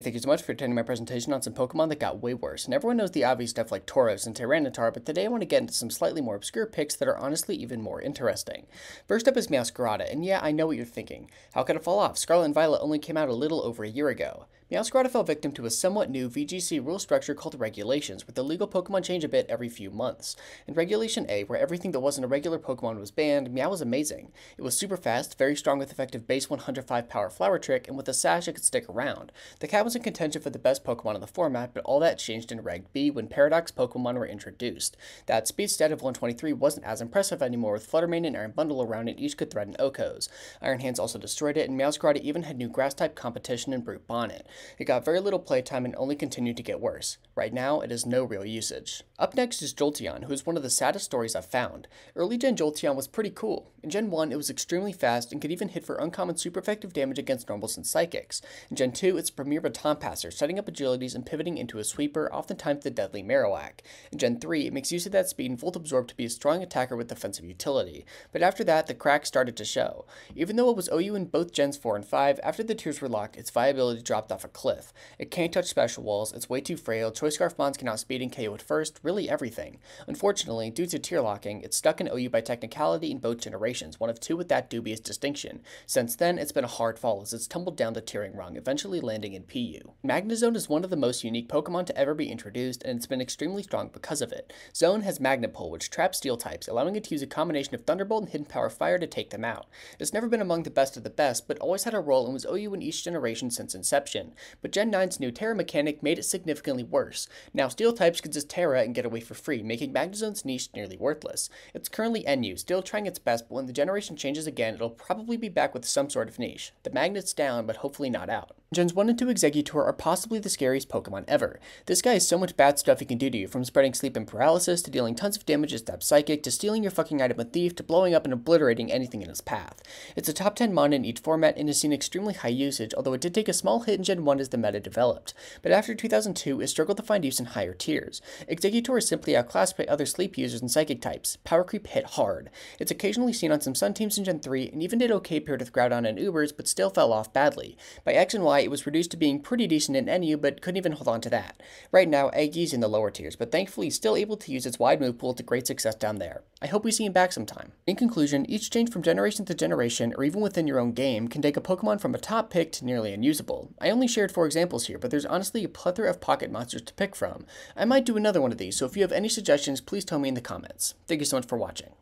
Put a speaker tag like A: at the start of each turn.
A: Thank you so much for attending my presentation on some Pokemon that got way worse. And everyone knows the obvious stuff like Tauros and Tyranitar, but today I want to get into some slightly more obscure picks that are honestly even more interesting. First up is Meowscarada, and yeah, I know what you're thinking. How could it fall off? Scarlet and Violet only came out a little over a year ago. Meowscarada fell victim to a somewhat new VGC rule structure called Regulations, where the legal Pokemon change a bit every few months. In Regulation A, where everything that wasn't a regular Pokemon was banned, Meow was amazing. It was super fast, very strong with effective base 105 power Flower Trick, and with a sash it could stick around. The cat was in contention for the best Pokemon in the format, but all that changed in Reg B when Paradox Pokemon were introduced. That speed stat of 123 wasn't as impressive anymore, with Fluttermane and Iron Bundle around and each could threaten Okos. Iron Hands also destroyed it, and Meowscarada even had new Grass-type competition in Brute Bonnet. It got very little playtime and only continued to get worse. Right now, it has no real usage. Up next is Jolteon, who is one of the saddest stories I've found. Early Gen Jolteon was pretty cool. In Gen 1, it was extremely fast and could even hit for uncommon super effective damage against normals and psychics. In Gen 2, it's a premier baton passer, setting up agilities and pivoting into a sweeper, oftentimes the deadly Marowak. In Gen 3, it makes use of that speed and Volt Absorb to be a strong attacker with defensive utility. But after that, the cracks started to show. Even though it was OU in both Gens 4 and 5, after the tiers were locked, its viability dropped off a cliff. It can't touch special walls, it's way too frail, Choice Scarf Mons can outspeed and KO at first, really everything. Unfortunately, due to tier locking, it's stuck in OU by technicality in both generations, one of two with that dubious distinction. Since then, it's been a hard fall as it's tumbled down the tiering rung, eventually landing in PU. Magnezone is one of the most unique Pokemon to ever be introduced, and it's been extremely strong because of it. Zone has Magnet Pull, which traps steel types, allowing it to use a combination of Thunderbolt and Hidden Power Fire to take them out. It's never been among the best of the best, but always had a role and was OU in each generation since inception. But Gen 9's new Terra mechanic made it significantly worse. Now steel types can just Terra and get away for free, making Magnezone's niche nearly worthless. It's currently NU, still trying its best, but when the generation changes again, it'll probably be back with some sort of niche. The magnet's down, but hopefully not out. Gens 1 and 2 Exeggutor are possibly the scariest Pokemon ever. This guy has so much bad stuff he can do to you, from spreading sleep and paralysis, to dealing tons of damage as Stab Psychic, to stealing your fucking item with Thief, to blowing up and obliterating anything in his path. It's a top 10 mon in each format and has seen extremely high usage, although it did take a small hit in Gen 1 as the meta developed. But after 2002, it struggled to find use in higher tiers. Exeggutor is simply outclassed by other sleep users and psychic types. Power creep hit hard. It's occasionally seen on some Sun teams in Gen 3, and even did okay paired with Groudon and Ubers, but still fell off badly. By X and Y, it was reduced to being pretty decent in NU, but couldn't even hold on to that. Right now, Eggy's in the lower tiers, but thankfully he's still able to use its wide move pool to great success down there. I hope we see him back sometime. In conclusion, each change from generation to generation, or even within your own game, can take a Pokemon from a top pick to nearly unusable. I only shared 4 examples here, but there's honestly a plethora of pocket monsters to pick from. I might do another one of these, so if you have any suggestions, please tell me in the comments. Thank you so much for watching.